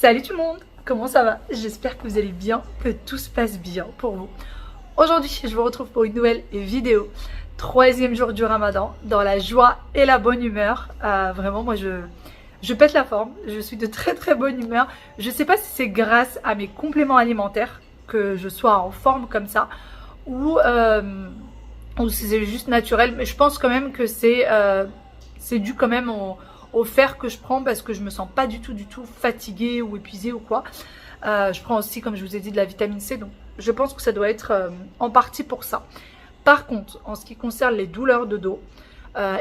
Salut tout le monde, comment ça va? J'espère que vous allez bien, que tout se passe bien pour vous. Aujourd'hui, je vous retrouve pour une nouvelle vidéo. Troisième jour du Ramadan, dans la joie et la bonne humeur. Vraiment, moi je pète la forme, je suis de très bonne humeur. Je sais pas si c'est grâce à mes compléments alimentaires que je sois en forme comme ça, ou si c'est juste naturel, mais je pense quand même que c'est dû quand même au fer que je prends, parce que je me sens pas du tout fatiguée ou épuisée ou quoi. Je prends aussi, comme je vous ai dit, de la vitamine C, donc je pense que ça doit être en partie pour ça. Par contre, en ce qui concerne les douleurs de dos,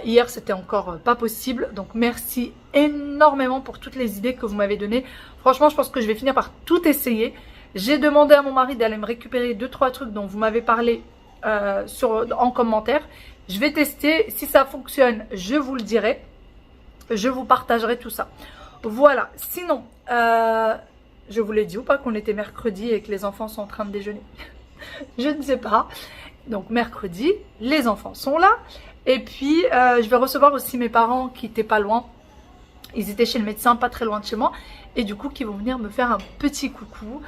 hier c'était encore pas possible, donc merci énormément pour toutes les idées que vous m'avez données. Franchement, je pense que je vais finir par tout essayer. J'ai demandé à mon mari d'aller me récupérer 2-3 trucs dont vous m'avez parlé en commentaire. Je vais tester, si ça fonctionne, je vous le dirai. Je vous partagerai tout ça. Voilà, sinon, je vous l'ai dit ou pas qu'on était mercredi et que les enfants sont en train de déjeuner? Je ne sais pas. Donc mercredi, les enfants sont là. Et puis, je vais recevoir aussi mes parents qui étaient pas loin. Ils étaient chez le médecin, pas très loin de chez moi. Et du coup, qui vont venir me faire un petit coucou.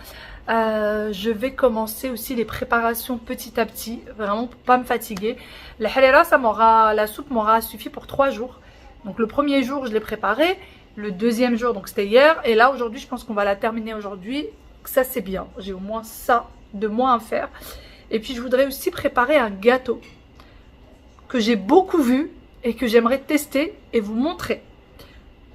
Je vais commencer aussi les préparations petit à petit, vraiment pour pas me fatiguer. La halera, la soupe m'aura suffi pour 3 jours. Donc le premier jour, je l'ai préparé. Le deuxième jour, donc c'était hier. Et là, aujourd'hui, je pense qu'on va la terminer aujourd'hui. Ça, c'est bien. J'ai au moins ça de moins à faire. Et puis, je voudrais aussi préparer un gâteau que j'ai beaucoup vu et que j'aimerais tester et vous montrer.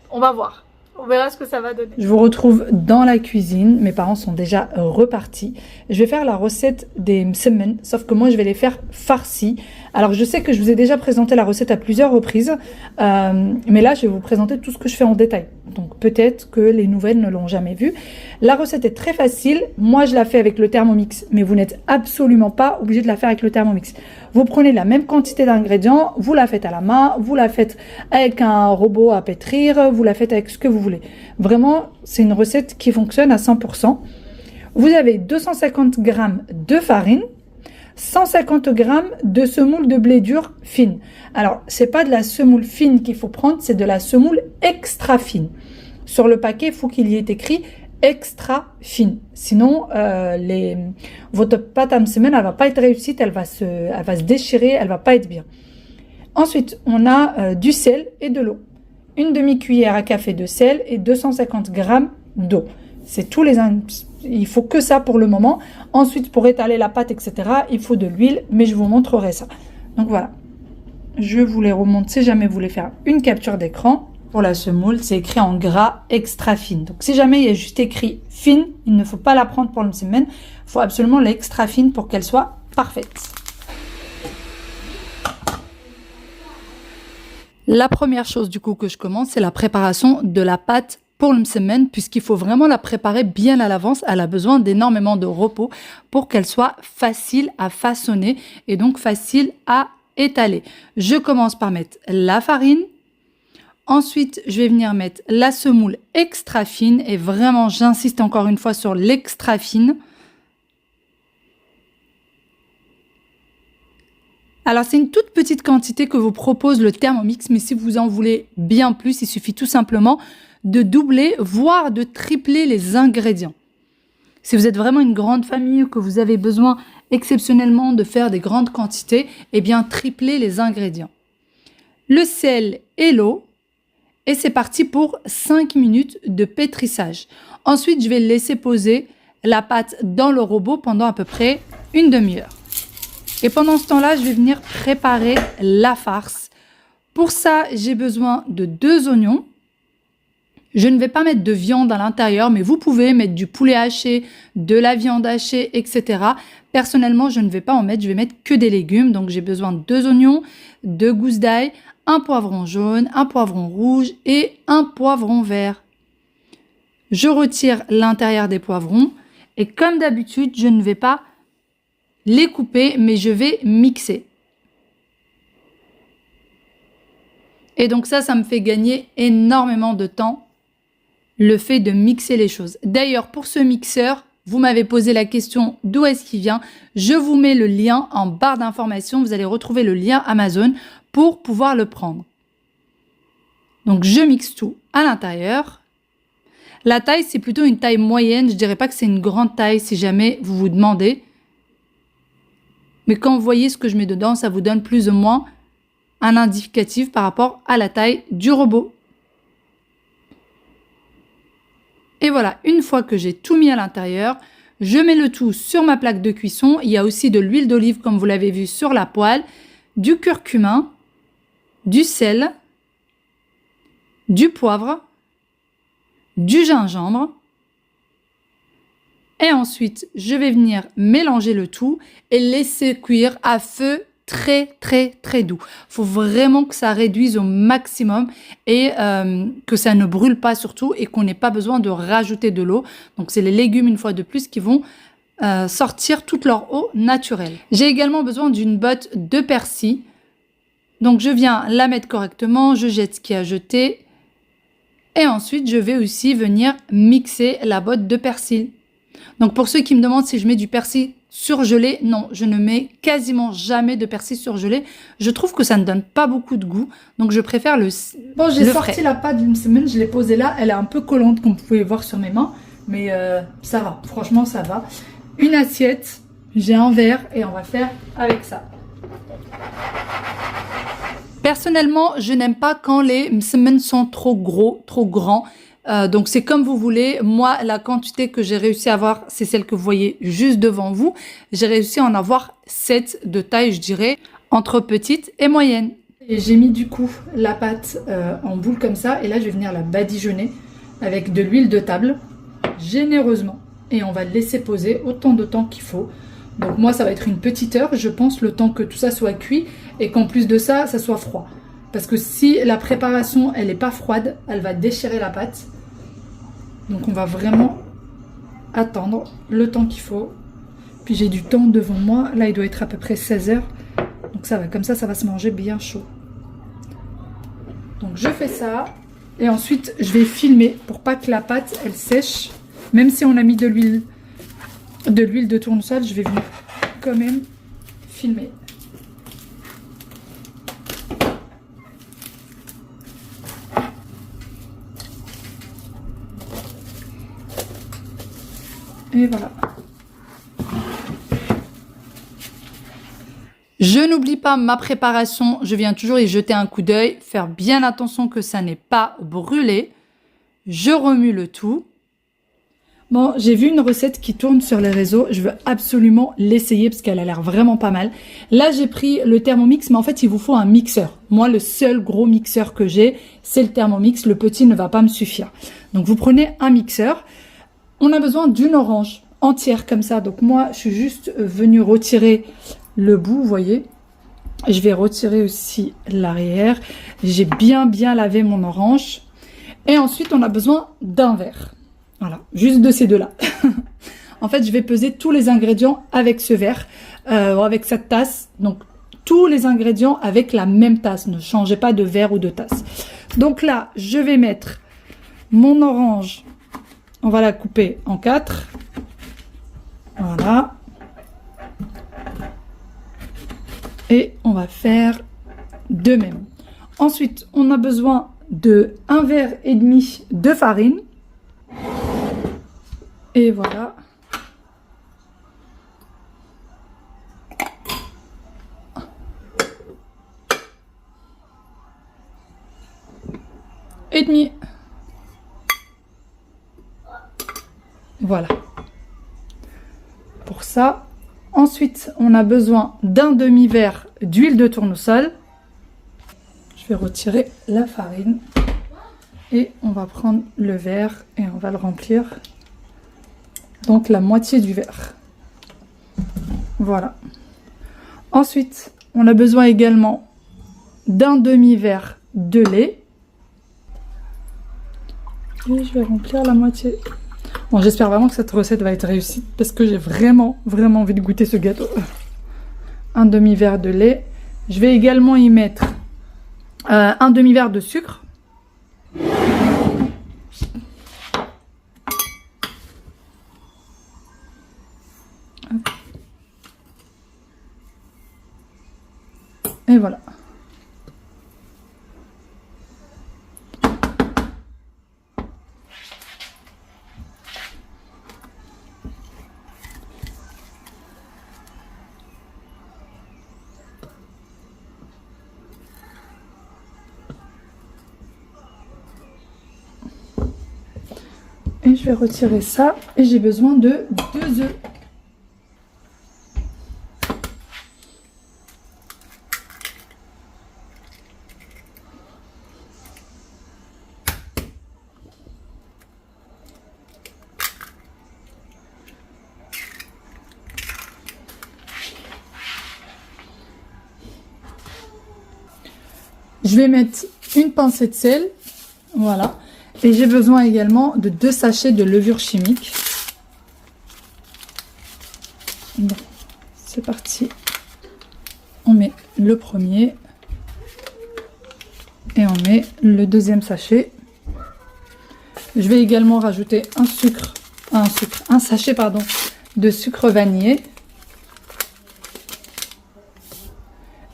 On va voir. On verra ce que ça va donner. Je vous retrouve dans la cuisine. Mes parents sont déjà repartis. Je vais faire la recette des msemen, sauf que moi, je vais les faire farcis. Alors, je sais que je vous ai déjà présenté la recette à plusieurs reprises, mais là, je vais vous présenter tout ce que je fais en détail. Donc, peut-être que les nouvelles ne l'ont jamais vu. La recette est très facile. Moi, je la fais avec le Thermomix, mais vous n'êtes absolument pas obligé de la faire avec le Thermomix. Vous prenez la même quantité d'ingrédients, vous la faites à la main, vous la faites avec un robot à pétrir, vous la faites avec ce que vous voulez. Vraiment, c'est une recette qui fonctionne à 100%. Vous avez 250 g de farine, 150 g de semoule de blé dur fine. Alors, c'est pas de la semoule fine qu'il faut prendre, c'est de la semoule extra fine. Sur le paquet, il faut qu'il y ait écrit extra fine. Sinon, votre pâte à msemen, elle va pas être réussite, elle va se déchirer, elle va pas être bien. Ensuite, on a du sel et de l'eau. Une demi-cuillère à café de sel et 250 g d'eau. C'est tous les il faut que ça pour le moment. Ensuite, pour étaler la pâte, etc., il faut de l'huile, mais je vous montrerai ça. Donc voilà. Je vous les remonte si jamais vous voulez faire une capture d'écran. Pour la semoule, c'est écrit en gras extra fine. Donc si jamais il y a juste écrit fine, il ne faut pas la prendre pour le msemen. Il faut absolument l'extra fine pour qu'elle soit parfaite. La première chose du coup que je commence, c'est la préparation de la pâte pour le msemen, puisqu'il faut vraiment la préparer bien à l'avance. Elle a besoin d'énormément de repos pour qu'elle soit facile à façonner et donc facile à étaler. Je commence par mettre la farine. Ensuite, je vais venir mettre la semoule extra fine et vraiment, j'insiste encore une fois sur l'extra fine. Alors, c'est une toute petite quantité que vous propose le Thermomix, mais si vous en voulez bien plus, il suffit tout simplement de doubler, voire de tripler les ingrédients. Si vous êtes vraiment une grande famille ou que vous avez besoin exceptionnellement de faire des grandes quantités, eh bien, triplez les ingrédients. Le sel et l'eau. Et c'est parti pour 5 minutes de pétrissage. Ensuite, je vais laisser poser la pâte dans le robot pendant à peu près une demi-heure. Et pendant ce temps-là, je vais venir préparer la farce. Pour ça, j'ai besoin de 2 oignons. Je ne vais pas mettre de viande à l'intérieur, mais vous pouvez mettre du poulet haché, de la viande hachée, etc. Personnellement, je ne vais pas en mettre, je vais mettre que des légumes. Donc, j'ai besoin de 2 oignons, 2 gousses d'ail, un poivron jaune, un poivron rouge et un poivron vert. Je retire l'intérieur des poivrons et comme d'habitude, je ne vais pas les couper, mais je vais mixer. Et donc ça me fait gagner énormément de temps, le fait de mixer les choses. D'ailleurs, pour ce mixeur, vous m'avez posé la question d'où est-ce qu'il vient. Je vous mets le lien en barre d'informations. Vous allez retrouver le lien Amazon pour pouvoir le prendre. Donc, je mixe tout à l'intérieur. La taille, c'est plutôt une taille moyenne. Je dirais pas que c'est une grande taille si jamais vous vous demandez. Mais quand vous voyez ce que je mets dedans, ça vous donne plus ou moins un indicatif par rapport à la taille du robot. Et voilà, une fois que j'ai tout mis à l'intérieur, je mets le tout sur ma plaque de cuisson. Il y a aussi de l'huile d'olive, comme vous l'avez vu, sur la poêle, du curcuma, du sel, du poivre, du gingembre. Et ensuite, je vais venir mélanger le tout et laisser cuire à feu très doux. Il faut vraiment que ça réduise au maximum et que ça ne brûle pas surtout et qu'on n'ait pas besoin de rajouter de l'eau. Donc c'est les légumes une fois de plus qui vont sortir toute leur eau naturelle. J'ai également besoin d'une botte de persil. Donc je viens la mettre correctement, je jette ce qu'il y a à jeter et ensuite je vais aussi venir mixer la botte de persil. Donc pour ceux qui me demandent si je mets du persil surgelé, non, je ne mets quasiment jamais de persil surgelé. Je trouve que ça ne donne pas beaucoup de goût, donc je préfère le Bon, j'ai sorti la pâte d'une semaine, je l'ai posée là, elle est un peu collante comme vous pouvez voir sur mes mains, mais ça va, franchement ça va. Une assiette, j'ai un verre et on va faire avec ça. Personnellement, je n'aime pas quand les msemen sont trop gros, trop grands. Donc c'est comme vous voulez. Moi, la quantité que j'ai réussi à avoir, c'est celle que vous voyez juste devant vous. J'ai réussi à en avoir 7 de taille, je dirais, entre petite et moyenne. Et j'ai mis du coup la pâte en boule comme ça. Et là, je vais venir la badigeonner avec de l'huile de table, généreusement. Et on va le laisser poser autant de temps qu'il faut. Donc moi, ça va être une petite heure, je pense, le temps que tout ça soit cuit. Et qu'en plus de ça, ça soit froid. Parce que si la préparation, elle n'est pas froide, elle va déchirer la pâte. Donc on va vraiment attendre le temps qu'il faut. Puis j'ai du temps devant moi. Là, il doit être à peu près 16 h. Donc ça va, comme ça va se manger bien chaud. Donc je fais ça. Et ensuite, je vais filmer pour pas que la pâte, elle sèche. Même si on a mis de l'huile de tournesol, je vais venir quand même filmer. Et voilà. Je n'oublie pas ma préparation. Je viens toujours y jeter un coup d'œil. Faire bien attention que ça n'ait pas brûlé. Je remue le tout. Bon, j'ai vu une recette qui tourne sur les réseaux. Je veux absolument l'essayer parce qu'elle a l'air vraiment pas mal. Là, j'ai pris le Thermomix, mais en fait, il vous faut un mixeur. Moi, le seul gros mixeur que j'ai, c'est le Thermomix. Le petit ne va pas me suffire. Donc, vous prenez un mixeur. On a besoin d'une orange entière comme ça. Donc moi, je suis juste venue retirer le bout, vous voyez. Je vais retirer aussi l'arrière. J'ai bien lavé mon orange. Et ensuite, on a besoin d'un verre. Voilà, juste de ces deux-là. En fait, je vais peser tous les ingrédients avec ce verre, avec cette tasse. Donc, tous les ingrédients avec la même tasse. Ne changez pas de verre ou de tasse. Donc là, je vais mettre mon orange. On va la couper en 4. Voilà. Et on va faire de même. Ensuite, on a besoin de 1,5 verre de farine. Et voilà. Et demi. Voilà. Pour ça. Ensuite, on a besoin d'un demi-verre d'huile de tournesol. Je vais retirer la farine. Et on va prendre le verre et on va le remplir. Donc la moitié du verre. Voilà. Ensuite, on a besoin également d'un demi-verre de lait. Et je vais remplir la moitié. Bon, j'espère vraiment que cette recette va être réussie parce que j'ai vraiment envie de goûter ce gâteau. Un demi-verre de lait. Je vais également y mettre un demi-verre de sucre. Et voilà. Et je vais retirer ça. Et j'ai besoin de 2 œufs. Je vais mettre une pincée de sel, voilà. Et j'ai besoin également de 2 sachets de levure chimique. Bon, c'est parti. On met le premier et on met le deuxième sachet. Je vais également rajouter un sachet pardon, de sucre vanillé.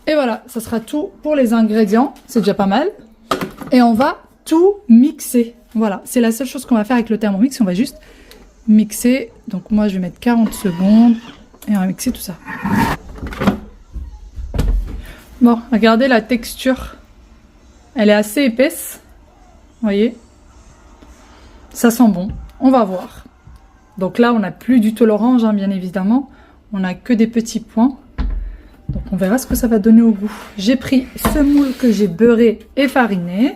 Et voilà, ça sera tout pour les ingrédients. C'est déjà pas mal. Et on va tout mixer. Voilà, c'est la seule chose qu'on va faire avec le Thermomix. On va juste mixer. Donc moi, je vais mettre 40 secondes. Et on va mixer tout ça. Bon, regardez la texture. Elle est assez épaisse. Vous voyez? Ça sent bon. On va voir. Donc là, on n'a plus du tout l'orange, hein, bien évidemment. On n'a que des petits points. Donc on verra ce que ça va donner au goût. J'ai pris ce moule que j'ai beurré et fariné.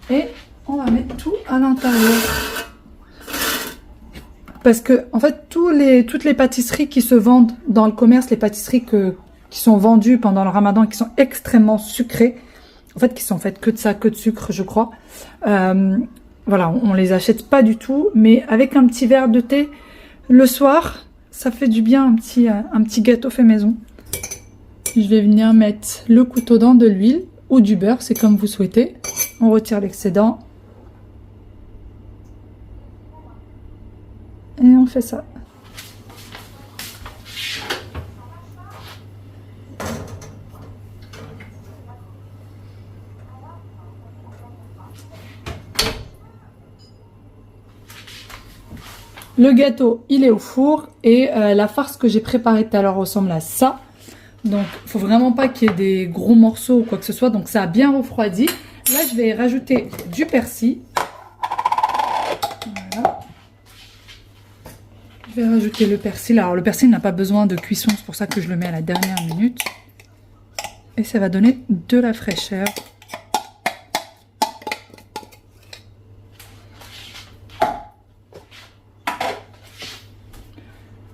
Et on va mettre tout à l'intérieur. Parce que en fait, toutes les pâtisseries qui se vendent dans le commerce, les pâtisseries qui sont vendues pendant le ramadan, qui sont extrêmement sucrées, en fait qui sont faites que de ça, que de sucre je crois. Voilà, on les achète pas du tout. Mais avec un petit verre de thé le soir, ça fait du bien, un petit gâteau fait maison. Je vais venir mettre le couteau dans de l'huile ou du beurre, c'est comme vous souhaitez. On retire l'excédent. Et on fait ça. Le gâteau, il est au four et la farce que j'ai préparée tout à l'heure ressemble à ça. Donc, il faut vraiment pas qu'il y ait des gros morceaux ou quoi que ce soit. Donc, ça a bien refroidi. Là, je vais rajouter du persil. Voilà. Je vais rajouter le persil. Alors, le persil n'a pas besoin de cuisson. C'est pour ça que je le mets à la dernière minute. Et ça va donner de la fraîcheur.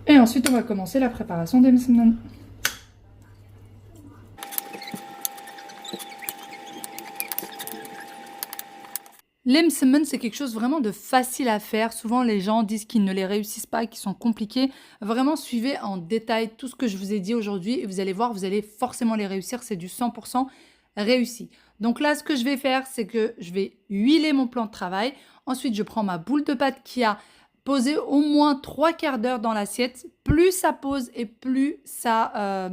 Et ensuite, on va commencer la préparation des msemen. Les msemen, c'est quelque chose vraiment de facile à faire. Souvent, les gens disent qu'ils ne les réussissent pas, qu'ils sont compliqués. Vraiment, suivez en détail tout ce que je vous ai dit aujourd'hui et vous allez voir, vous allez forcément les réussir. C'est du 100% réussi. Donc là, ce que je vais faire, c'est que je vais huiler mon plan de travail. Ensuite, je prends ma boule de pâte qui a posé au moins 3/4 d'heure dans l'assiette. Plus ça pose et plus ça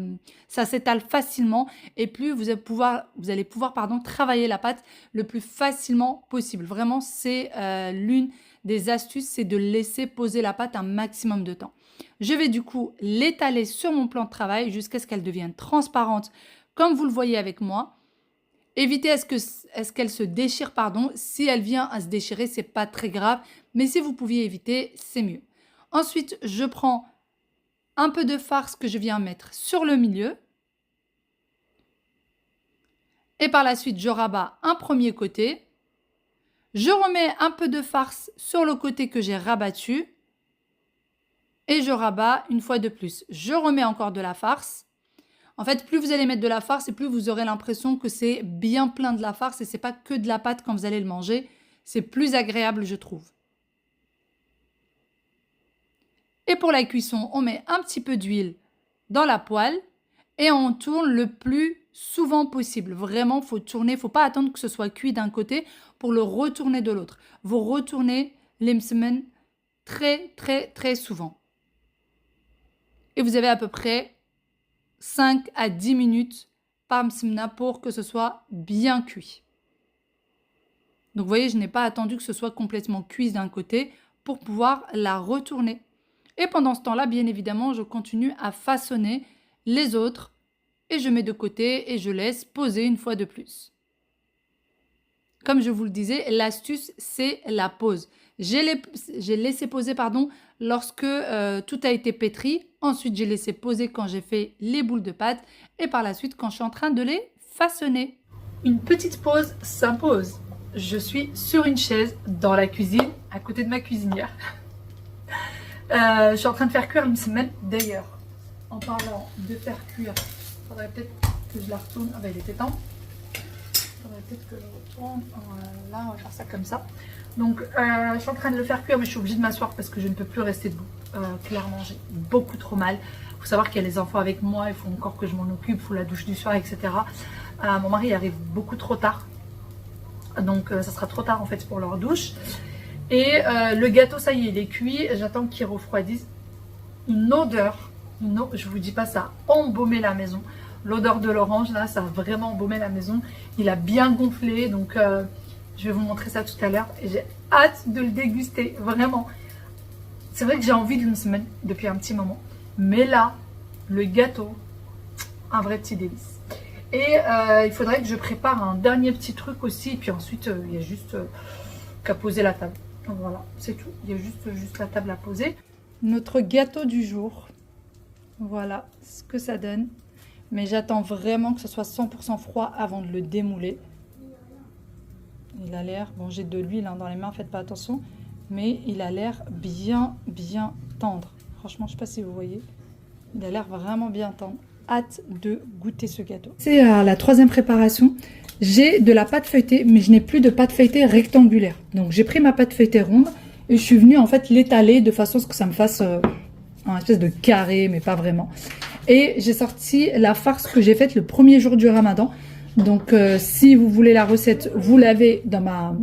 s'étale facilement et plus vous allez pouvoir travailler la pâte le plus facilement possible. Vraiment, c'est l'une des astuces, c'est de laisser poser la pâte un maximum de temps. Je vais du coup l'étaler sur mon plan de travail jusqu'à ce qu'elle devienne transparente, comme vous le voyez avec moi. Évitez est-ce qu'elle se déchire, pardon. Si elle vient à se déchirer, c'est pas très grave. Mais si vous pouviez éviter, c'est mieux. Ensuite, je prends un peu de farce que je viens mettre sur le milieu. Et par la suite, je rabats un premier côté. Je remets un peu de farce sur le côté que j'ai rabattu. Et je rabats une fois de plus. Je remets encore de la farce. En fait, plus vous allez mettre de la farce et plus vous aurez l'impression que c'est bien plein de la farce et c'est pas que de la pâte quand vous allez le manger. C'est plus agréable, je trouve. Et pour la cuisson, on met un petit peu d'huile dans la poêle et on tourne le plus souvent possible. Vraiment, il faut tourner, il ne faut pas attendre que ce soit cuit d'un côté pour le retourner de l'autre. Vous retournez les msemen très souvent. Et vous avez à peu près 5 à 10 minutes par msemna pour que ce soit bien cuit. Donc vous voyez, je n'ai pas attendu que ce soit complètement cuit d'un côté pour pouvoir la retourner. Et pendant ce temps-là, bien évidemment, je continue à façonner les autres et je mets de côté et je laisse poser une fois de plus. comme je vous le disais, l'astuce, c'est la pause. J'ai laissé poser, pardon, lorsque tout a été pétri. Ensuite, j'ai laissé poser quand j'ai fait les boules de pâte. Et par la suite, quand je suis en train de les façonner. Une petite pause s'impose. Je suis sur une chaise dans la cuisine, à côté de ma cuisinière. Je suis en train de faire cuire une semaine. D'ailleurs, en parlant de faire cuire, il faudrait peut-être que je la retourne. Ah bah il était temps. Il faudrait peut-être que je retourne. Là, on va faire ça comme ça. Donc, je suis en train de le faire cuire, mais je suis obligée de m'asseoir parce que je ne peux plus rester debout. Clairement, j'ai beaucoup trop mal. Il faut savoir qu'il y a les enfants avec moi, il faut encore que je m'en occupe, il faut la douche du soir, etc. Mon mari arrive beaucoup trop tard. Donc, ça sera trop tard en fait pour leur douche. Et le gâteau, ça y est, il est cuit. J'attends qu'il refroidisse. Une odeur, je vous dis pas, ça a embaumé la maison. L'odeur de l'orange, là, ça a vraiment embaumé la maison. Il a bien gonflé, donc je vais vous montrer ça tout à l'heure. Et j'ai hâte de le déguster, vraiment. C'est vrai que j'ai envie d'une semaine depuis un petit moment. Mais là, le gâteau, un vrai petit délice. Et il faudrait que je prépare un dernier petit truc aussi. Et puis ensuite, il y a juste qu'à poser la table. Donc voilà, c'est tout. Il y a juste la table à poser. Notre gâteau du jour. Voilà ce que ça donne. Mais j'attends vraiment que ce soit 100% froid avant de le démouler. Il a l'air... Bon, j'ai de l'huile dans les mains, faites pas attention. Mais il a l'air bien tendre. Franchement, je ne sais pas si vous voyez. Il a l'air vraiment bien tendre. Hâte de goûter ce gâteau. C'est la troisième préparation. J'ai de la pâte feuilletée, mais je n'ai plus de pâte feuilletée rectangulaire. Donc, j'ai pris ma pâte feuilletée ronde et je suis venue en fait l'étaler de façon à ce que ça me fasse un espèce de carré, mais pas vraiment. Et j'ai sorti la farce que j'ai faite le premier jour du Ramadan. Donc, si vous voulez la recette, vous l'avez dans ma...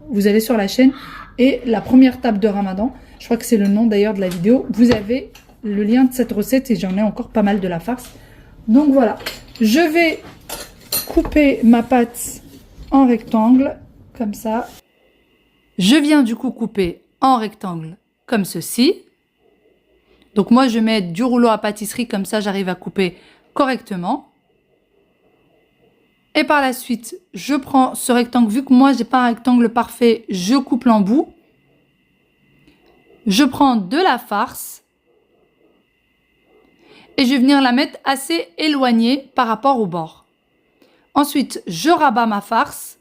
Vous allez sur la chaîne. Et la première table de Ramadan, je crois que c'est le nom d'ailleurs de la vidéo, vous avez le lien de cette recette et j'en ai encore pas mal de la farce. Donc voilà, je vais couper ma pâte en rectangle, comme ça. Je viens du coup couper en rectangle, comme ceci. Donc moi je mets du rouleau à pâtisserie, comme ça j'arrive à couper correctement. Et par la suite, je prends ce rectangle. Vu que moi, j'ai pas un rectangle parfait, je coupe l'embout. Je prends de la farce. Et je vais venir la mettre assez éloignée par rapport au bord. Ensuite, je rabats ma farce.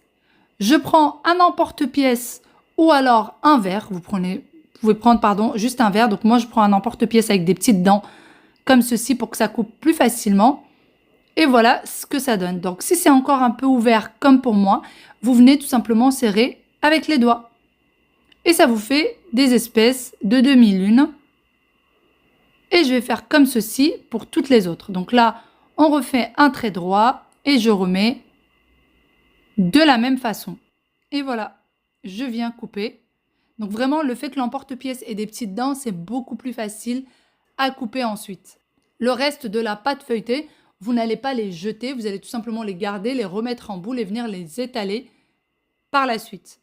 Je prends un emporte-pièce ou alors un verre. Vous pouvez prendre, pardon, juste un verre. Donc moi, je prends un emporte-pièce avec des petites dents comme ceci pour que ça coupe plus facilement. Et voilà ce que ça donne. Donc, si c'est encore un peu ouvert comme pour moi, vous venez tout simplement serrer avec les doigts. Et ça vous fait des espèces de demi-lune. Et je vais faire comme ceci pour toutes les autres. Donc là, on refait un trait droit et je remets de la même façon. Et voilà, je viens couper. Donc vraiment, le fait que l'emporte-pièce ait des petites dents, c'est beaucoup plus facile à couper ensuite. Le reste de la pâte feuilletée, vous n'allez pas les jeter, vous allez tout simplement les garder, les remettre en boule et venir les étaler par la suite.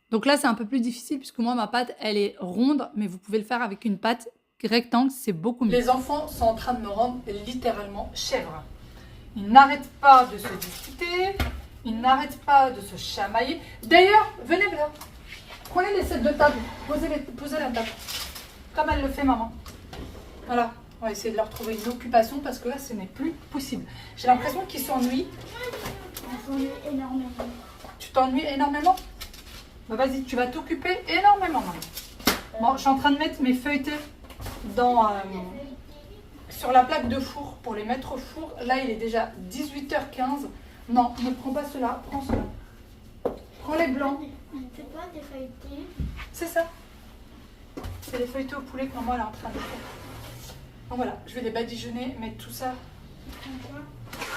Donc là, c'est un peu plus difficile puisque moi, ma pâte, elle est ronde, mais vous pouvez le faire avec une pâte rectangle, c'est beaucoup mieux. Les enfants sont en train de me rendre littéralement chèvre. Ils n'arrêtent pas de se discuter, ils n'arrêtent pas de se chamailler. D'ailleurs, venez là, prenez les sets de table, posez la table, comme elle le fait maman. Voilà. On va essayer de leur trouver une occupation parce que là, ce n'est plus possible. J'ai l'impression qu'ils s'ennuient. Je m'ennuie énormément. Tu t'ennuies énormément? Bah vas-y, tu vas t'occuper énormément. Bon, je suis en train de mettre mes feuilletés sur la plaque de four pour les mettre au four. Là, il est déjà 18h15. Non, ne prends pas cela, prends cela. Prends les blancs. C'est quoi des feuilletés? C'est ça. C'est les feuilletés au poulet que maman elle est en train de faire. Donc voilà, je vais les badigeonner, mettre tout ça.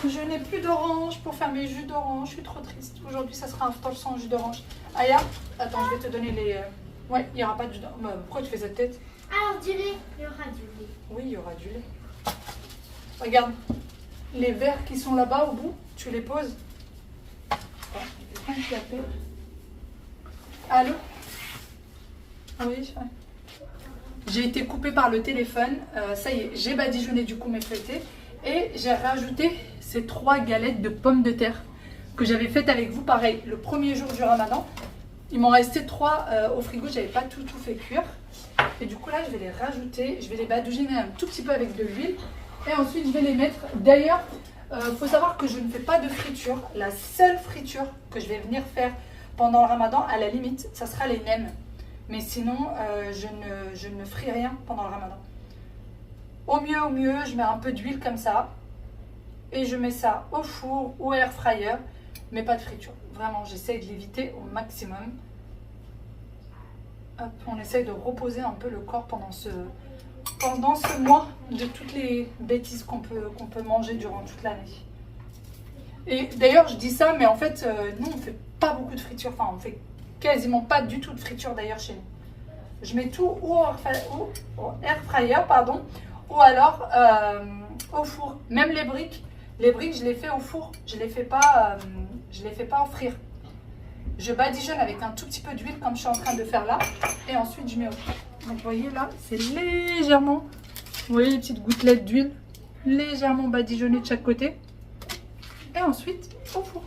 Je n'ai plus d'orange pour faire mes jus d'orange, je suis trop triste. Aujourd'hui, ça sera un after sans jus d'orange. Aya, attends, je vais te donner les... Ouais, il n'y aura pas de jus d'orange. Pourquoi tu fais cette tête? Alors, du lait. Il y aura du lait. Oui, il y aura du lait. Regarde, les verres qui sont là-bas au bout, tu les poses. Allô? Oui, j'ai été coupée par le téléphone. Ça y est, j'ai badigeonné du coup mes feuilletés. Et j'ai rajouté ces 3 galettes de pommes de terre que j'avais faites avec vous, pareil, le premier jour du ramadan. Il m'en restait 3 au frigo, j'avais pas tout fait cuire. Et du coup là, je vais les rajouter, je vais les badigeonner un tout petit peu avec de l'huile. Et ensuite, je vais les mettre. D'ailleurs, faut savoir que je ne fais pas de friture. La seule friture que je vais venir faire pendant le ramadan, à la limite, ça sera les nems. Mais sinon, je ne fris rien pendant le ramadan. Au mieux, je mets un peu d'huile comme ça. Et je mets ça au four ou à air fryer. Mais pas de friture. Vraiment, j'essaye de l'éviter au maximum. Hop, on essaye de reposer un peu le corps pendant ce mois de toutes les bêtises qu'on peut manger durant toute l'année. Et d'ailleurs, je dis ça, mais en fait, nous, on ne fait pas beaucoup de friture. Enfin, on fait quasiment pas du tout de friture d'ailleurs chez nous. Je mets tout ou au air fryer, pardon, ou alors au four. Même les briques, je les fais au four. Je les fais pas frire. Je badigeonne avec un tout petit peu d'huile comme je suis en train de faire là. Et ensuite, je mets au four. Donc, vous voyez là, c'est légèrement, vous voyez les petites gouttelettes d'huile, légèrement badigeonnées de chaque côté. Et ensuite, au four.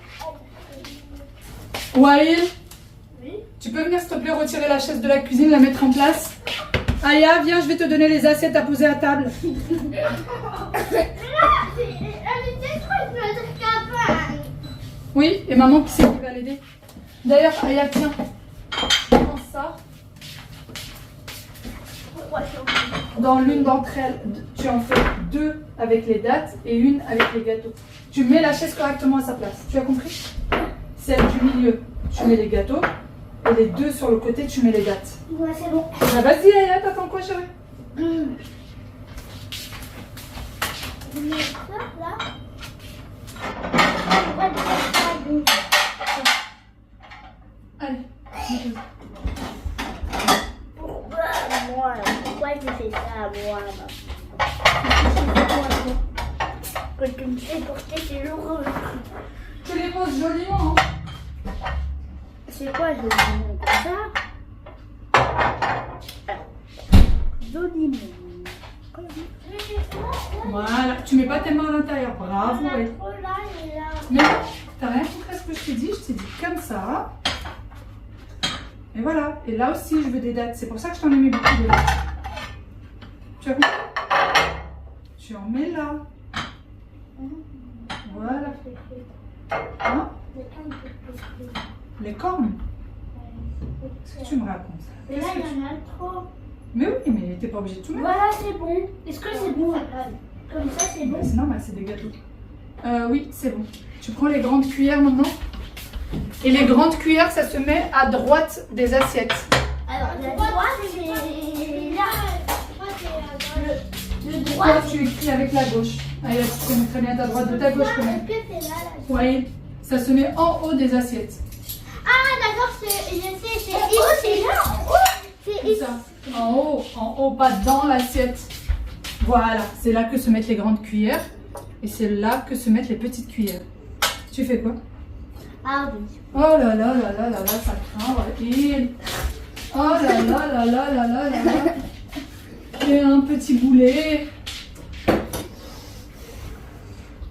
Waïl, oui, tu peux venir s'il te plaît retirer la chaise de la cuisine, la mettre en place. Aya, viens, je vais te donner les assiettes à poser à table. Oui, et maman qui c'est qui va l'aider. D'ailleurs, Aya, tiens, prends ça. Dans l'une d'entre elles, tu en fais 2 avec les dattes et une avec les gâteaux. Tu mets la chaise correctement à sa place. Tu as compris? Celle du milieu, tu mets les gâteaux. Et les 2 sur le côté, tu mets les dattes. Ouais, c'est bon. Ah, vas-y, Aya, t'attends quoi, chérie? Vous mettez ça, là? Allez. Pourquoi tu fais ça à moi, que tu me fais porter ces jours. Tu les poses joliment, hein? C'est quoi, je vais comme ça? Joliment. Voilà, tu mets pas tes mains à l'intérieur. Bravo, ouais. Mais t'as rien compris à ce que je t'ai dit. Je t'ai dit comme ça. Et voilà. Et là aussi, je veux des dattes. C'est pour ça que je t'en ai mis beaucoup de dattes. Tu as compris? Tu en mets là. Voilà. Hein? Les cornes? Qu'est-ce que tu me racontes? Mais là, il y en a trop. Mais oui, mais t'es pas obligé de tout mettre. Voilà, c'est bon. Est-ce que c'est bon? Comme ça, c'est bon. C'est normal, c'est des gâteaux. Oui, c'est bon. Tu prends les grandes cuillères maintenant. Et les grandes cuillères, ça se met à droite des assiettes. Alors, la droite, c'est là. Le droit. Toi, tu écris avec la gauche. Allez, tu connais très bien ta droite de ta gauche quand même. Oui, ça se met en haut des assiettes. Ah, d'accord, je sais, c'est là, en haut. C'est ici. En haut, pas dans l'assiette. Voilà, c'est là que se mettent les grandes cuillères. Et c'est là que se mettent les petites cuillères. Tu fais quoi? Ah oui. Oh là là là là là là, ça craint. Et... oh là là là là là là là là. Et un petit boulet.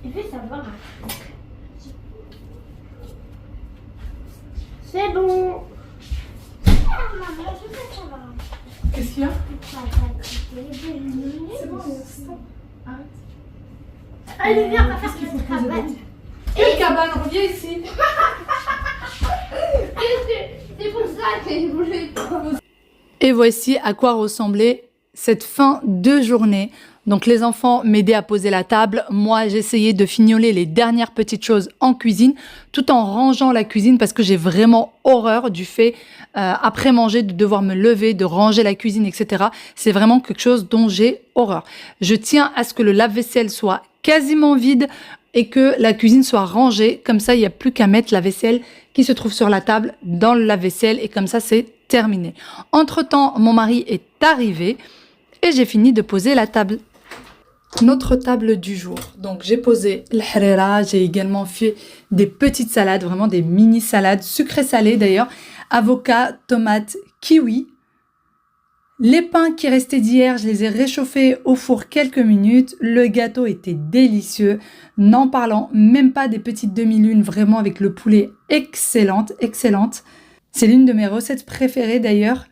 Il fait savoir. C'est bon. Maman, je peux savoir. Qu'est-ce qu'il y a? C'est bon, stop. Arrête. Allez, viens, on va faire Qu'est-ce qu'il faut cette poser cabane. d'autre? Quelle cabane? Reviens ici. C'est pour ça que je voulais pas. Et voici à quoi ressemblait cette fin de journée. Donc les enfants m'aidaient à poser la table. Moi, j'essayais de fignoler les dernières petites choses en cuisine, tout en rangeant la cuisine parce que j'ai vraiment horreur du fait, après manger, de devoir me lever, de ranger la cuisine, etc. C'est vraiment quelque chose dont j'ai horreur. Je tiens à ce que le lave-vaisselle soit quasiment vide et que la cuisine soit rangée. Comme ça, il n'y a plus qu'à mettre la vaisselle qui se trouve sur la table dans le lave-vaisselle et comme ça, c'est terminé. Entre-temps, mon mari est arrivé et j'ai fini de poser la table. Notre table du jour. Donc, j'ai posé l'harira, j'ai également fait des petites salades, vraiment des mini salades, sucrées salées d'ailleurs, avocat, tomate, kiwi, Les pains qui restaient d'hier, je les ai réchauffés au four quelques minutes. Le gâteau était délicieux. N'en parlant même pas des petites demi-lunes, vraiment avec le poulet, excellente, excellente. C'est l'une de mes recettes préférées d'ailleurs.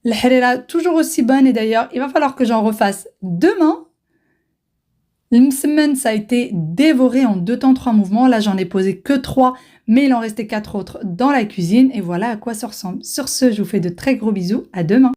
La harira, toujours aussi bonne et d'ailleurs, il va falloir que j'en refasse demain. Le msemen, ça a été dévoré en 2 temps 3 mouvements. Là, j'en ai posé que 3, mais il en restait 4 autres dans la cuisine. Et voilà à quoi ça ressemble. Sur ce, je vous fais de très gros bisous. À demain.